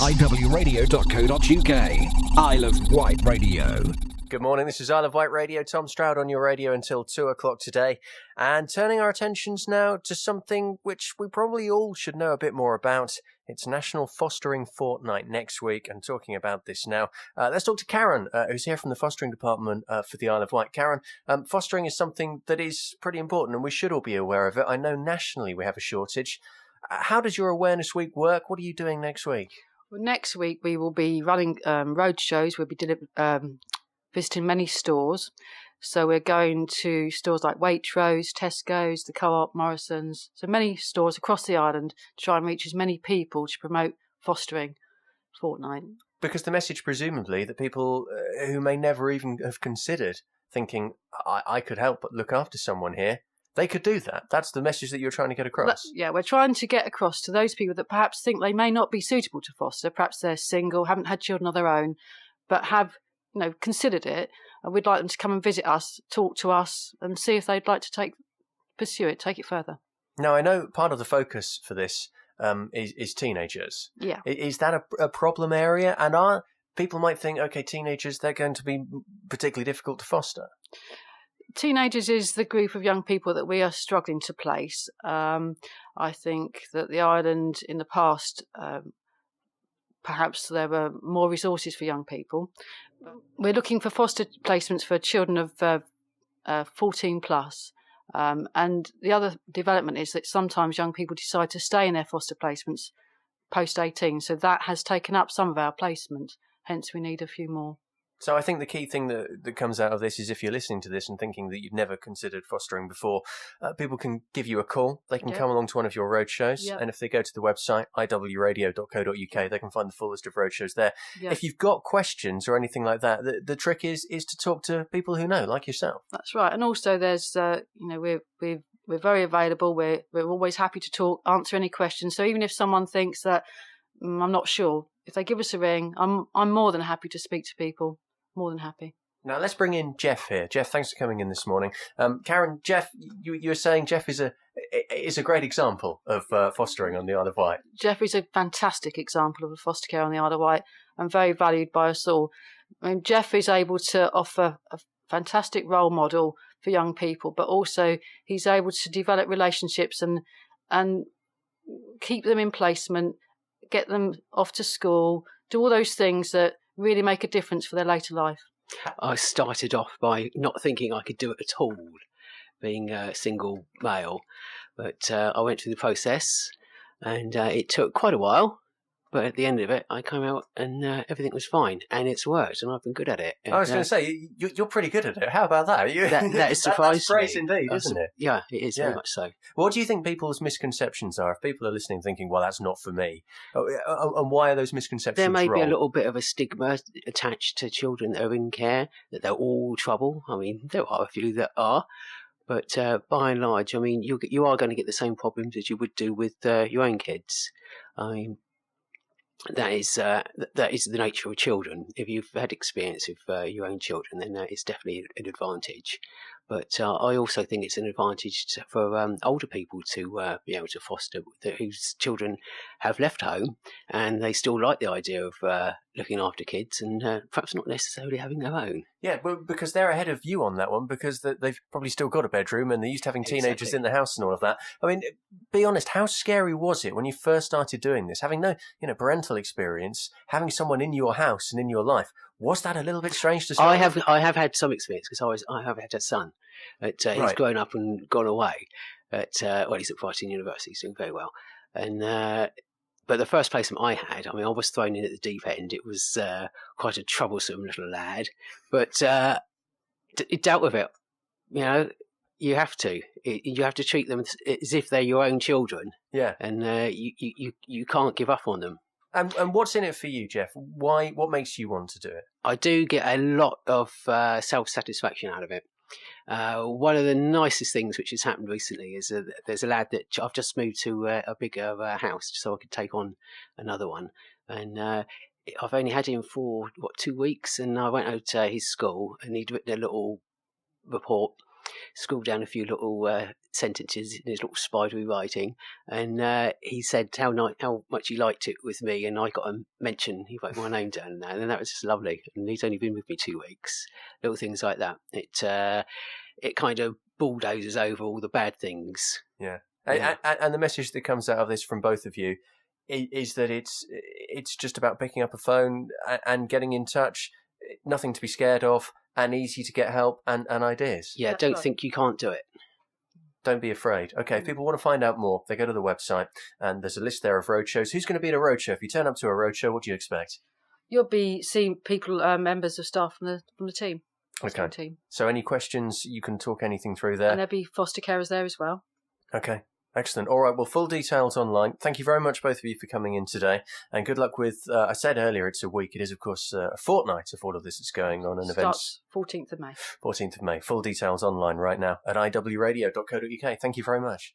iwradio.co.uk. Isle of Wight Radio. Good morning, this is Isle of Wight Radio. Tom Stroud on your radio until 2 o'clock today. And turning our attentions now to something which we probably all should know a bit more about. It's National Fostering Fortnight next week, and talking about this now, let's talk to Karen, who's here from the Fostering Department for the Isle of Wight. Karen, fostering is something that is pretty important, and we should all be aware of it. I know nationally we have a shortage. How does your Awareness Week work? What are you doing next week? Well, next week we will be running road shows. We'll be visiting many stores. So we're going to stores like Waitrose, Tesco's, the Co-op, Morrison's. So many stores across the island to try and reach as many people to promote fostering Fortnight. Because the message, presumably, that people who may never even have considered thinking, I could help but look after someone here, they could do that. That's the message that you're trying to get across. Yeah, we're trying to get across to those people that perhaps think they may not be suitable to foster. Perhaps they're single, haven't had children of their own, but have considered it, and we'd like them to come and visit us, talk to us, and see if they'd like to pursue it, take it further. Now, I know part of the focus for this is teenagers. Yeah. Is that a problem area? And people might think, okay, teenagers, they're going to be particularly difficult to foster. Teenagers is the group of young people that we are struggling to place. I think that the island in the past, perhaps there were more resources for young people. We're looking for foster placements for children of 14 plus. And the other development is that sometimes young people decide to stay in their foster placements post 18. So that has taken up some of our placement. Hence, we need a few more. So I think the key thing that comes out of this is if you're listening to this and thinking that you've never considered fostering before, people can give you a call. They can come along to one of your road shows. And if they go to the website, iwradio.co.uk, they can find the full list of road shows there. If you've got questions or anything like that, the trick is to talk to people who know, like yourself. That's right. And also there's, we're very available. We're always happy to talk, answer any questions. So even if someone thinks that I'm not sure, if they give us a ring, I'm more than happy to speak to people. More than happy. Now let's bring in Jeff here. Jeff, thanks for coming in this morning. Karen, Jeff, you were saying Jeff is a great example of fostering on the Isle of Wight. Jeff is a fantastic example of foster care on the Isle of Wight and very valued by us all. I mean, Jeff is able to offer a fantastic role model for young people, but also he's able to develop relationships and keep them in placement, get them off to school, do all those things that really make a difference for their later life. I started off by not thinking I could do it at all, being a single male. But I went through the process, and it took quite a while. But at the end of it, I came out and everything was fine. And it's worked, and I've been good at it. I was going to say, you're pretty good at it. How about that? That is surprising. That's great indeed, isn't it? Yeah, it is very much so. What do you think people's misconceptions are? If people are listening thinking, well, that's not for me. And why are those misconceptions There may wrong? be a little bit of a stigma attached to children that are in care, that they're all trouble. I mean, there are a few that are. But by and large, I mean, you are going to get the same problems as you would do with your own kids. I mean, that is the nature of children. If you've had experience with your own children, then that is definitely an advantage. But I also think it's an advantage for older people to be able to foster whose children have left home and they still like the idea of looking after kids and perhaps not necessarily having their own. Yeah, but because they're ahead of you on that one, because they've probably still got a bedroom and they're used to having teenagers in the house and all of that. I mean, be honest, how scary was it when you first started doing this? Having no parental experience, having someone in your house and in your life, was that a little bit strange to start? I have had some experience because I have had a son. He's grown up and gone away. He's at Brighton University. He's doing very well. And but the first placement I had, I mean, I was thrown in at the deep end. It was quite a troublesome little lad, but it dealt with it. You have to. You have to treat them as if they're your own children. Yeah. And you can't give up on them. And what's in it for you, Jeff? Why? What makes you want to do it? I do get a lot of self-satisfaction out of it. One of the nicest things which has happened recently is there's a lad that I've just moved to a bigger house so I could take on another one. And I've only had him for, 2 weeks, and I went out to his school and he'd written a little report scribbled down a few little sentences in his little spidery writing, and he said how much he liked it with me, and I got a mention. He wrote my name down in that, and that was just lovely. And he's only been with me 2 weeks. Little things like that. It kind of bulldozes over all the bad things. Yeah. And the message that comes out of this from both of you is that it's just about picking up a phone and getting in touch. Nothing to be scared of, and easy to get help and ideas. Yeah, don't think you can't do it. Don't be afraid. Okay, if people want to find out more, they go to the website, and there's a list there of roadshows. Who's going to be at a roadshow? If you turn up to a roadshow, what do you expect? You'll be seeing people, members of staff from the team. Okay. Team. So any questions, you can talk anything through there. And there'll be foster carers there as well. Okay. Excellent. All right. Well, full details online. Thank you very much, both of you, for coming in today. And good luck with, I said earlier, it's a week. It is, of course, a fortnight of all of this that's going on. And Starts 14th of May. 14th of May. Full details online right now at iwradio.co.uk. Thank you very much.